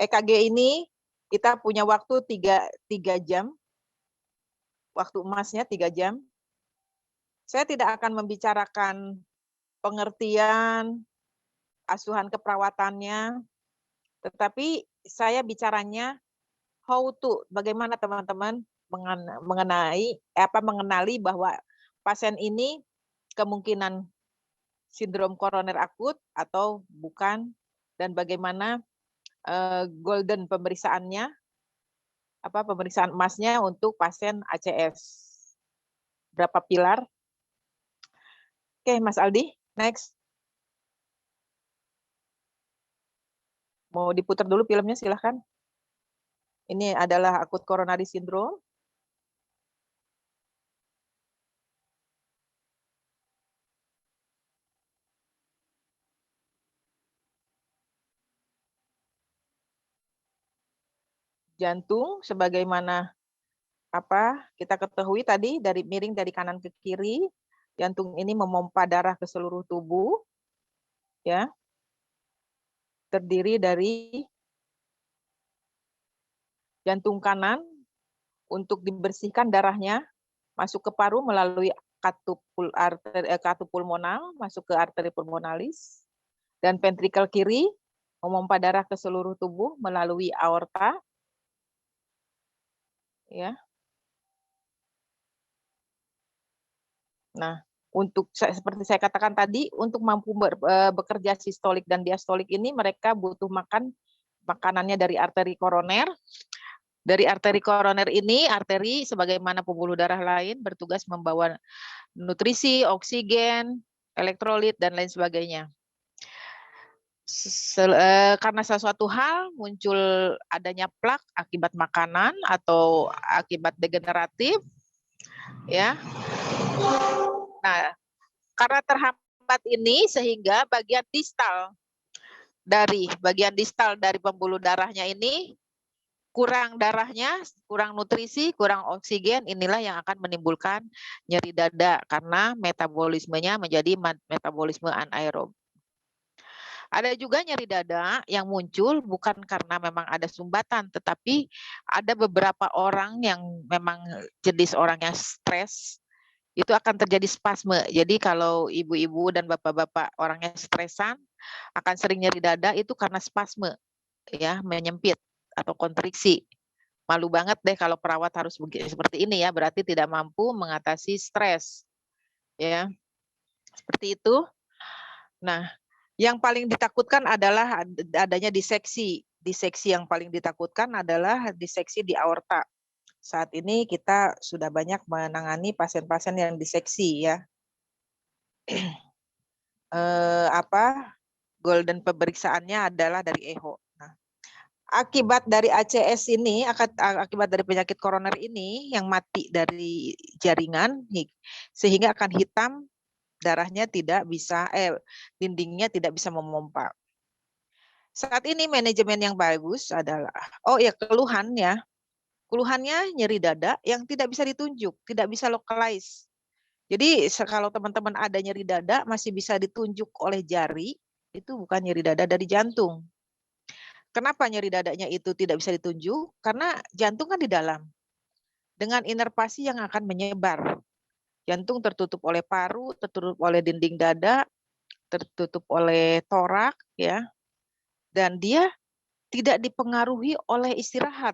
EKG ini kita punya waktu 3 jam, waktu emasnya 3 jam. Saya tidak akan membicarakan pengertian, asuhan keperawatannya, tetapi saya bicaranya how to, bagaimana teman-teman mengenali bahwa pasien ini kemungkinan sindrom koroner akut atau bukan, dan bagaimana golden pemeriksaannya, pemeriksaan emasnya untuk pasien ACS. Berapa pilar? Oke, Mas Aldi, next. Mau diputar dulu filmnya, silahkan. Ini adalah akut coronary syndrome. Jantung, sebagaimana kita ketahui tadi, dari miring dari kanan ke kiri, jantung ini memompa darah ke seluruh tubuh, ya, terdiri dari jantung kanan untuk dibersihkan darahnya masuk ke paru melalui katup pulmonal, masuk ke arteri pulmonalis, dan ventrikel kiri memompa darah ke seluruh tubuh melalui aorta, ya. Nah, untuk seperti saya katakan tadi, untuk mampu bekerja sistolik dan diastolik ini mereka butuh makanannya dari arteri koroner. Dari arteri koroner ini, arteri sebagaimana pembuluh darah lain bertugas membawa nutrisi, oksigen, elektrolit, dan lain sebagainya. Karena sesuatu hal muncul adanya plak akibat makanan atau akibat degeneratif, ya. Nah, karena terhambat ini sehingga bagian distal dari pembuluh darahnya ini kurang darahnya, kurang nutrisi, kurang oksigen, inilah yang akan menimbulkan nyeri dada karena metabolismenya menjadi metabolisme anaerob. Ada juga nyeri dada yang muncul bukan karena memang ada sumbatan, tetapi ada beberapa orang yang memang jenis orang yang stres, itu akan terjadi spasme. Jadi kalau ibu-ibu dan bapak-bapak orangnya stresan, akan sering nyeri dada itu karena spasme, ya, menyempit atau kontriksi. Malu banget deh kalau perawat harus seperti ini ya, berarti tidak mampu mengatasi stres. Ya. Seperti itu. Nah, yang paling ditakutkan adalah adanya diseksi. Diseksi yang paling ditakutkan adalah diseksi di aorta. Saat ini kita sudah banyak menangani pasien-pasien yang diseksi, ya. Golden pemeriksaannya adalah dari echo. Nah, akibat dari ACS ini, akibat dari penyakit koroner ini yang mati dari jaringan, sehingga akan hitam, darahnya tidak bisa, dindingnya tidak bisa memompa. Saat ini manajemen yang bagus adalah, keluhannya nyeri dada yang tidak bisa ditunjuk, tidak bisa localize. Jadi kalau teman-teman ada nyeri dada masih bisa ditunjuk oleh jari, itu bukan nyeri dada dari jantung. Kenapa nyeri dadanya itu tidak bisa ditunjuk? Karena jantung kan di dalam. Dengan inervasi yang akan menyebar. Jantung tertutup oleh paru, tertutup oleh dinding dada, tertutup oleh torak, ya. Dan dia tidak dipengaruhi oleh istirahat.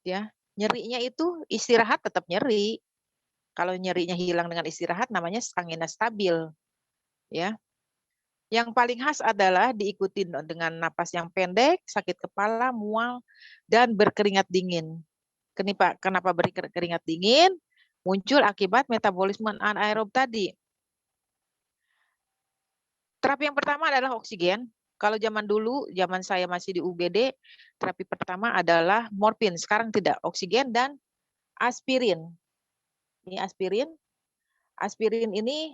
Ya, nyerinya itu istirahat tetap nyeri. Kalau nyerinya hilang dengan istirahat namanya angina stabil. Ya. Yang paling khas adalah diikuti dengan napas yang pendek, sakit kepala, mual, dan berkeringat dingin. Kenapa berkeringat dingin? Muncul akibat metabolisme anaerob tadi. Terapi yang pertama adalah oksigen. Kalau zaman dulu, zaman saya masih di UGD, terapi pertama adalah morfin. Sekarang tidak, oksigen dan aspirin. Ini aspirin. Aspirin ini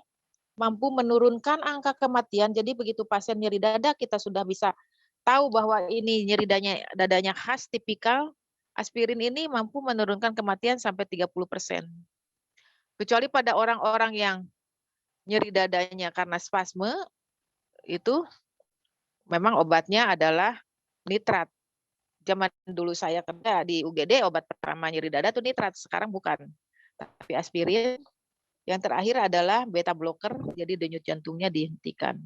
mampu menurunkan angka kematian. Jadi begitu pasien nyeri dada, kita sudah bisa tahu bahwa ini nyeri dadanya khas, tipikal. Aspirin ini mampu menurunkan kematian sampai 30%. Kecuali pada orang-orang yang nyeri dadanya karena spasme, itu memang obatnya adalah nitrat. Zaman dulu saya kerja di UGD, obat pertama nyeri dada tuh nitrat, sekarang bukan. Tapi aspirin. Yang terakhir adalah beta blocker, jadi denyut jantungnya dihentikan.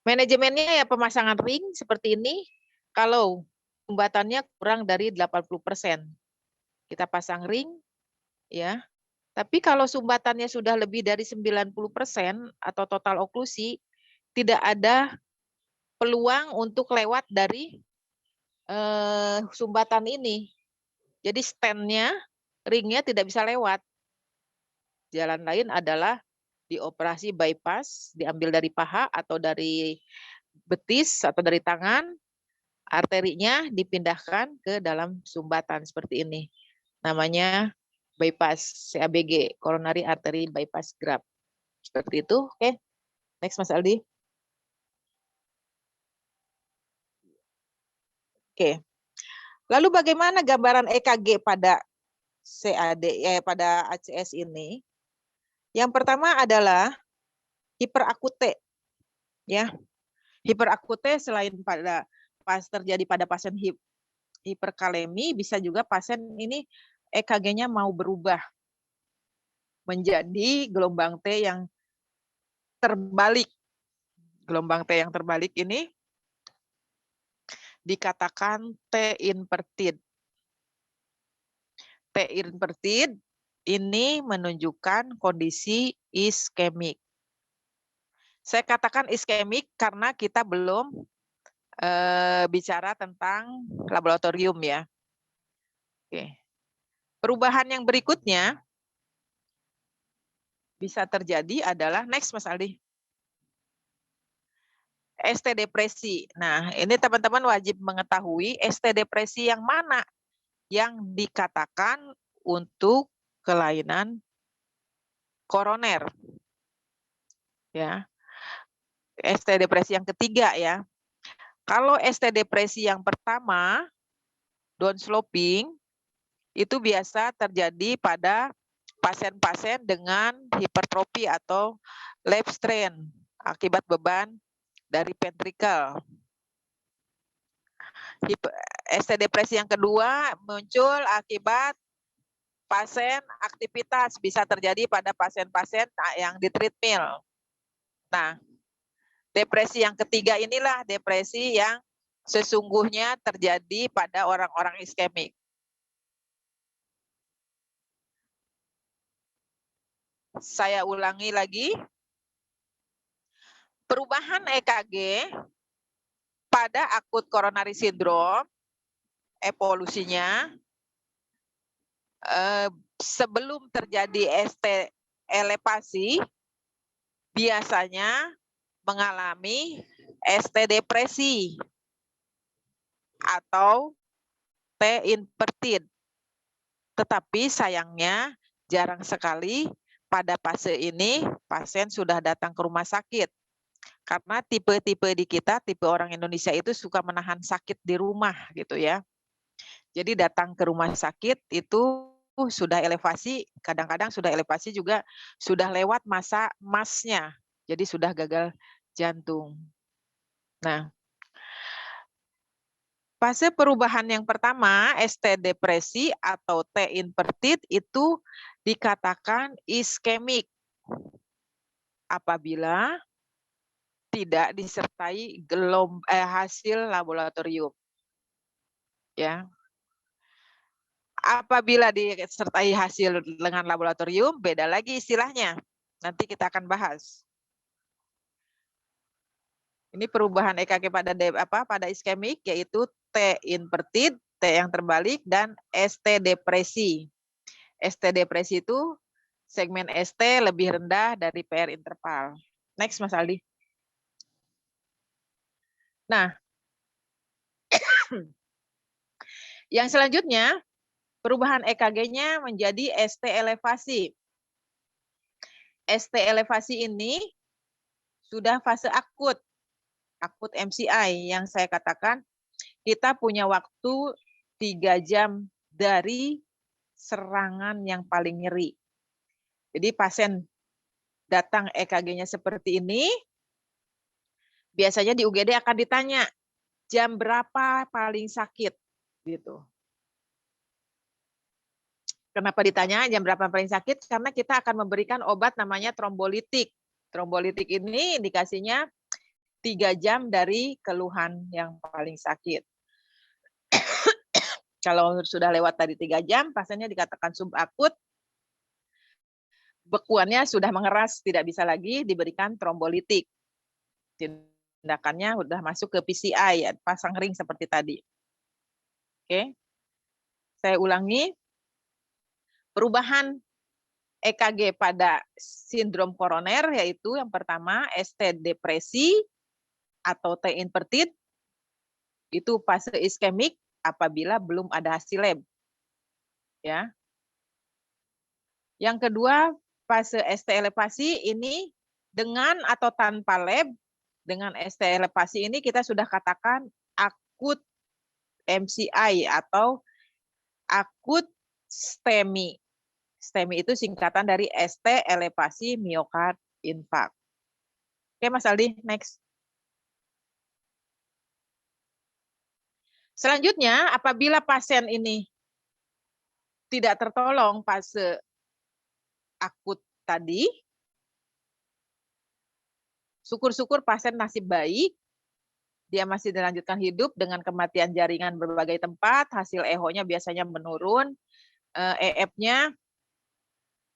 Manajemennya ya pemasangan ring seperti ini. Kalau sumbatannya kurang dari 80%, kita pasang ring, ya. Tapi kalau sumbatannya sudah lebih dari 90% atau total oklusi, tidak ada peluang untuk lewat dari sumbatan ini. Jadi stand-nya, ringnya tidak bisa lewat. Jalan lain adalah dioperasi bypass, diambil dari paha atau dari betis atau dari tangan, arterinya dipindahkan ke dalam sumbatan seperti ini. Namanya bypass, CABG, coronary artery bypass graft. Seperti itu. Oke, next Mas Aldi. Oke. Lalu bagaimana gambaran EKG pada CAD pada ACS ini? Yang pertama adalah hiperakute, ya. Hiperakute selain pada pas terjadi pada pasien hiperkalemi, bisa juga pasien ini EKG-nya mau berubah menjadi gelombang T yang terbalik. Gelombang T yang terbalik ini dikatakan T inverted. T inverted ini menunjukkan kondisi iskemik. Saya katakan iskemik karena kita belum bicara tentang laboratorium ya. Oke. Perubahan yang berikutnya bisa terjadi adalah next Mas Aldi. ST depresi. Nah, ini teman-teman wajib mengetahui ST depresi yang mana yang dikatakan untuk kelainan koroner. Ya. ST depresi yang ketiga ya. Kalau ST depresi yang pertama, downsloping, itu biasa terjadi pada pasien-pasien dengan hipertrofi atau left strain akibat beban dari ventricle. ST depresi yang kedua muncul akibat pasien aktivitas, bisa terjadi pada pasien-pasien yang di treadmill. Nah, depresi yang ketiga inilah depresi yang sesungguhnya terjadi pada orang-orang iskemik. Saya ulangi lagi. Perubahan EKG pada akut coronary syndrome, evolusinya sebelum terjadi ST elevasi, biasanya mengalami ST depresi atau T inverted. Tetapi sayangnya jarang sekali pada fase ini pasien sudah datang ke rumah sakit. Karena tipe-tipe di kita, tipe orang Indonesia itu suka menahan sakit di rumah gitu ya. Jadi datang ke rumah sakit itu sudah elevasi, kadang-kadang sudah elevasi juga sudah lewat masa emasnya. Jadi sudah gagal jantung. Nah, fase perubahan yang pertama, ST depresi atau T inverted itu dikatakan iskemik apabila tidak disertai hasil laboratorium. Ya. Apabila disertai hasil dengan laboratorium, beda lagi istilahnya. Nanti kita akan bahas. Ini perubahan EKG pada iskemik yaitu T inverted, T yang terbalik, dan ST depresi. ST depresi itu segmen ST lebih rendah dari PR interval. Next, Mas Aldi. Nah, yang selanjutnya, perubahan EKG-nya menjadi ST elevasi. ST elevasi ini sudah fase akut MCI yang saya katakan kita punya waktu 3 jam dari serangan yang paling nyeri. Jadi pasien datang EKG-nya seperti ini, biasanya di UGD akan ditanya, jam berapa paling sakit gitu. Kenapa ditanya jam berapa paling sakit? Karena kita akan memberikan obat namanya trombolitik. Trombolitik ini indikasinya 3 jam dari keluhan yang paling sakit. Kalau sudah lewat dari 3 jam, pasiennya dikatakan subakut, bekuannya sudah mengeras, tidak bisa lagi diberikan trombolitik. Tindakannya sudah masuk ke PCI, ya, pasang ring seperti tadi. Oke, saya ulangi. Perubahan EKG pada sindrom koroner yaitu yang pertama ST depresi atau T inverted, itu fase iskemik apabila belum ada hasil lab. Ya. Yang kedua, fase ST elevasi ini dengan atau tanpa lab. Dengan ST elevasi ini kita sudah katakan akut MCI atau akut STEMI. STEMI itu singkatan dari ST elevasi miokard infarct. Oke, Mas Aldi, next. Selanjutnya, apabila pasien ini tidak tertolong fase akut tadi, syukur-syukur pasien masih baik, dia masih dilanjutkan hidup dengan kematian jaringan berbagai tempat, hasil echo-nya biasanya menurun, EF-nya,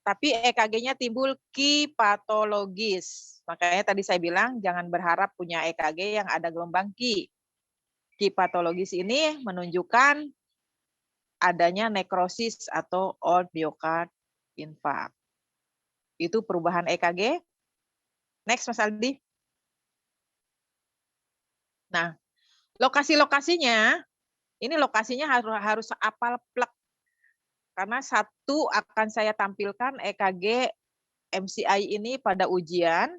tapi EKG-nya timbul kipatologis. Makanya tadi saya bilang jangan berharap punya EKG yang ada gelombang ki. Kipatologis ini menunjukkan adanya nekrosis atau old myocard infarct. Itu perubahan EKG. Next, Mas Aldi. Nah, lokasi-lokasinya, ini lokasinya harus apal plek. Karena satu akan saya tampilkan EKG MCI ini pada ujian.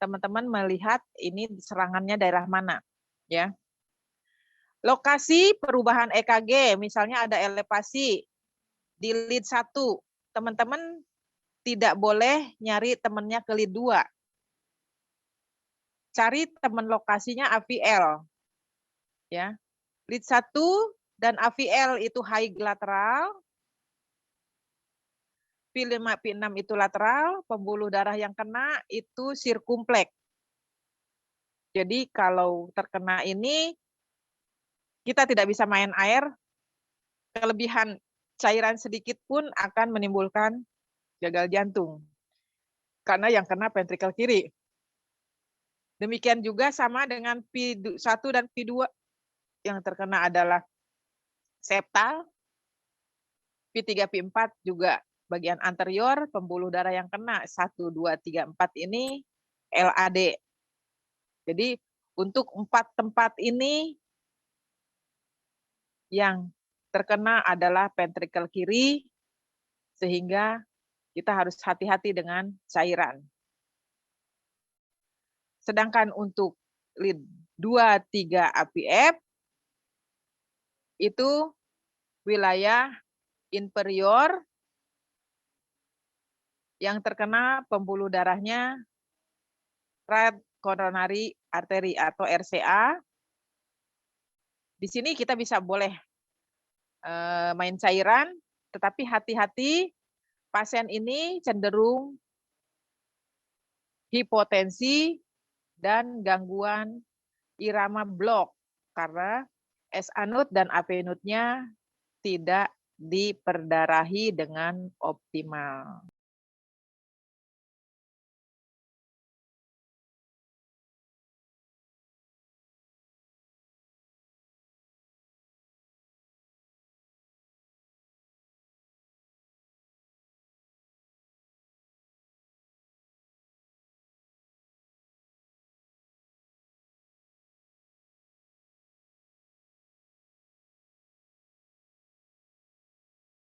Teman-teman melihat ini serangannya daerah mana, ya. Lokasi perubahan EKG, misalnya ada elevasi di lead 1, teman-teman tidak boleh nyari temennya ke lead 2. Cari teman lokasinya AVL. Ya. Lead 1 dan AVL itu high lateral, P5, P6 itu lateral, pembuluh darah yang kena itu sirkumpleks. Jadi kalau terkena ini, kita tidak bisa main air, kelebihan cairan sedikit pun akan menimbulkan gagal jantung. Karena yang kena ventrikel kiri. Demikian juga sama dengan P1 dan P2 yang terkena adalah septal, P3, P4 juga bagian anterior, pembuluh darah yang kena 1, 2, 3, 4 ini LAD. Jadi untuk 4 tempat ini yang terkena adalah ventrikel kiri, sehingga kita harus hati-hati dengan cairan. Sedangkan untuk lead 2, 3 APF, itu wilayah inferior yang terkena pembuluh darahnya right coronary artery atau RCA. Di sini kita bisa boleh main cairan, tetapi hati-hati pasien ini cenderung hipotensi dan gangguan irama blok karena S-anut dan AP-nutnya tidak diperdarahi dengan optimal.